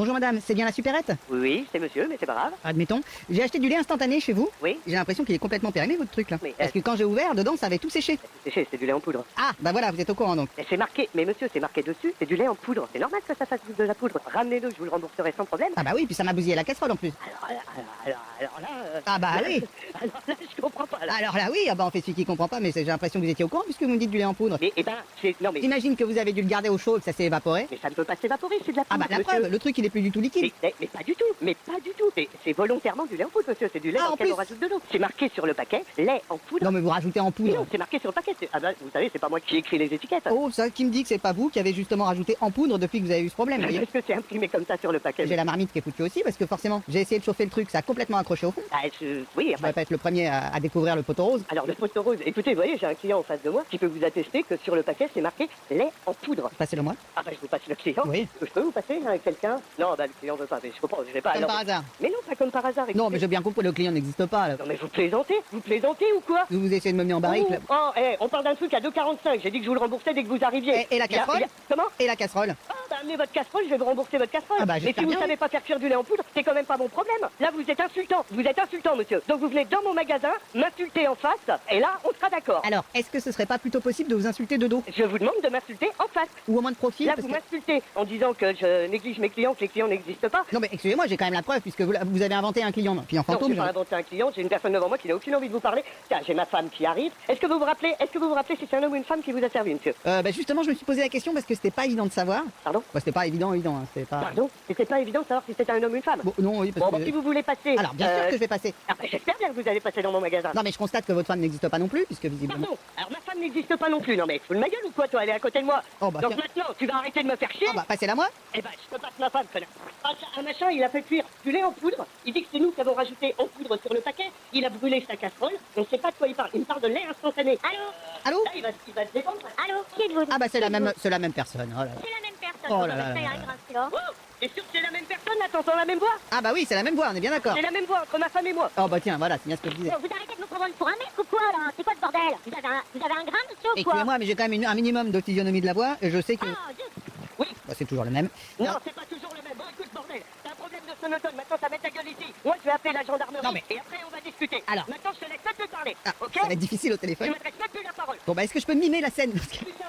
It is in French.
Bonjour madame, c'est bien la supérette? Oui, c'est monsieur, mais c'est pas grave. Admettons. J'ai acheté du lait instantané chez vous. Oui. J'ai l'impression qu'il est complètement périmé votre truc là. Mais, Parce que quand j'ai ouvert, dedans ça avait tout séché. C'est séché, c'est du lait en poudre. Ah, bah voilà, vous êtes au courant donc. Et c'est marqué, mais monsieur, c'est marqué dessus, c'est du lait en poudre. C'est normal que ça fasse de la poudre. Ramenez-le, je vous le rembourserai sans problème. Ah bah oui, puis ça m'a bousillé la casserole en plus. Alors là... Ah bah oui. Alors là, je comprends pas, là. Alors là oui, ah bah on fait celui qui comprend pas, mais j'ai l'impression que vous étiez au courant puisque vous me dites du lait en poudre. Mais, non mais... J'imagine que vous avez dû le garder au chaud et que ça s'est évaporé. Mais ça ne peut pas s'évaporer, c'est de la Ah poudre, bah la monsieur. preuve, le truc il est plus du tout liquide. Mais pas du tout, mais pas du tout. C'est volontairement du lait en poudre, monsieur. C'est du lait Ah, dans en lequel plus. on rajoute de l'eau. C'est marqué sur le paquet, lait en poudre. Non mais vous rajoutez en Mais poudre. non, c'est marqué sur le paquet. Ah bah, vous savez, c'est pas moi qui écris les étiquettes. Oh, ça qui me dit que c'est pas vous qui avez justement rajouté en poudre depuis que vous avez eu ce problème, vous voyez. Est-ce que c'est imprimé comme ça sur le paquet? J'ai la marmite qui est foutue aussi parce que forcément, j'ai essayé de chauffer le truc, ça a complètement accroché au fond. Oui, Je vais pas être le premier à découvrir le poteau rose. alors le poteau rose, écoutez, vous voyez, j'ai un client en face de moi qui peut vous attester que sur le paquet c'est marqué lait en poudre. Passez-le moi. Ah bah je vous passe le client. Oui. Je peux vous passer avec quelqu'un? Non, bah le client veut pas, mais je comprends, je vais pas. Comme alors- par hasard. Mais non, pas comme par hasard. Non, écoutez. mais j'ai bien compris, le client n'existe pas. Là. Non mais vous plaisantez ou quoi? Vous essayez de me mener en barrique. Là. On parle d'un truc à 2,45, j'ai dit que je vous le remboursais dès que vous arriviez. Et la casserole Comment? Et la casserole. Ah bah amenez votre casserole, je vais vous rembourser votre casserole. Ah bah, mais j'espère si vous bien, savez oui. pas faire cuire du lait en poudre, c'est quand même pas mon problème. Là vous êtes insultant monsieur. Donc vous venez dans mon magasin, m'insulter en face, et là on sera d'accord. Alors, est-ce que ce serait pas plutôt possible de vous insulter de dos? Je vous demande de m'insulter en face. Ou au moins de profil Là, parce vous que- m'insultez en disant que je néglige mes clients, que les clients n'existent pas. Non mais excusez-moi, j'ai quand même la preuve puisque vous avez inventé un client. Puis en Non, fantôme. j'ai pas inventé un client, j'ai une personne devant moi qui n'a aucune envie de vous parler. Tiens, j'ai ma femme qui arrive. Est-ce que vous vous rappelez si c'est un homme ou une femme qui vous a servi, monsieur? Bah justement, je me suis posé la question parce que c'était pas évident de savoir. Pardon? Bah c'était pas évident, hein, c'était pas... Pardon? C'était pas évident de savoir si c'était un homme ou une femme. Bon, non, oui, parce Bon, que... bah, si vous voulez passer... Alors, bien sûr que je vais passer. Ah, bah, j'espère bien que vous allez passer dans mon magasin. Non mais je constate que votre femme n'existe pas non plus puisque visiblement... Pardon? Alors ma femme n'existe pas non plus, non mais tu fous de ma gueule ou quoi toi? Elle est à côté de moi. Oh, bah, Donc tiens. maintenant, tu vas arrêter de me faire chier. Ah bah passez-la moi. Eh ben, je te passe ma femme, connard. Ah, un machin, il a fait cuire du lait en poudre. Il dit que c'est nous qui avons rajouté en poudre sur le paquet. Il a brûlé sa casserole. On ne sait pas de quoi il parle. Il me parle de lait instantané. Allô? Allô? Là, il va se défendre. Allô, qui êtes-vous? Ah bah c'est la même personne. Oh là là. C'est la même personne. Oh vous là là restez là à là. un silence. Oh, t'es sûr que c'est la même personne là? T'entends la même voix? Ah bah oui, c'est la même voix, on est bien d'accord. C'est la même voix entre ma femme et moi. Oh bah tiens, voilà, c'est bien ce que je disais. Vous arrêtez de me prendre pour un mec ou quoi là? C'est quoi ce bordel? Vous avez un grain monsieur ou quoi? Excusez-moi, mais j'ai quand même un minimum de physionomie de la voix et je sais que... Oh, zut. Oui. Bah, c'est toujours le même. Non, c'est pas toujours le même. Bon, écoute, bordel. T'as un problème de sonotone. Maintenant, ça met ta gueule ici. Moi, je vais appeler la gendarmerie. Non, mais- Et après, on va discuter. Alors. Maintenant, je te laisse pas te parler. Ah, Ok? ça va être difficile au Tu téléphone. m'adresses même plus la parole. Bon bah est-ce que je peux mimer la scène? Parce que- Putain.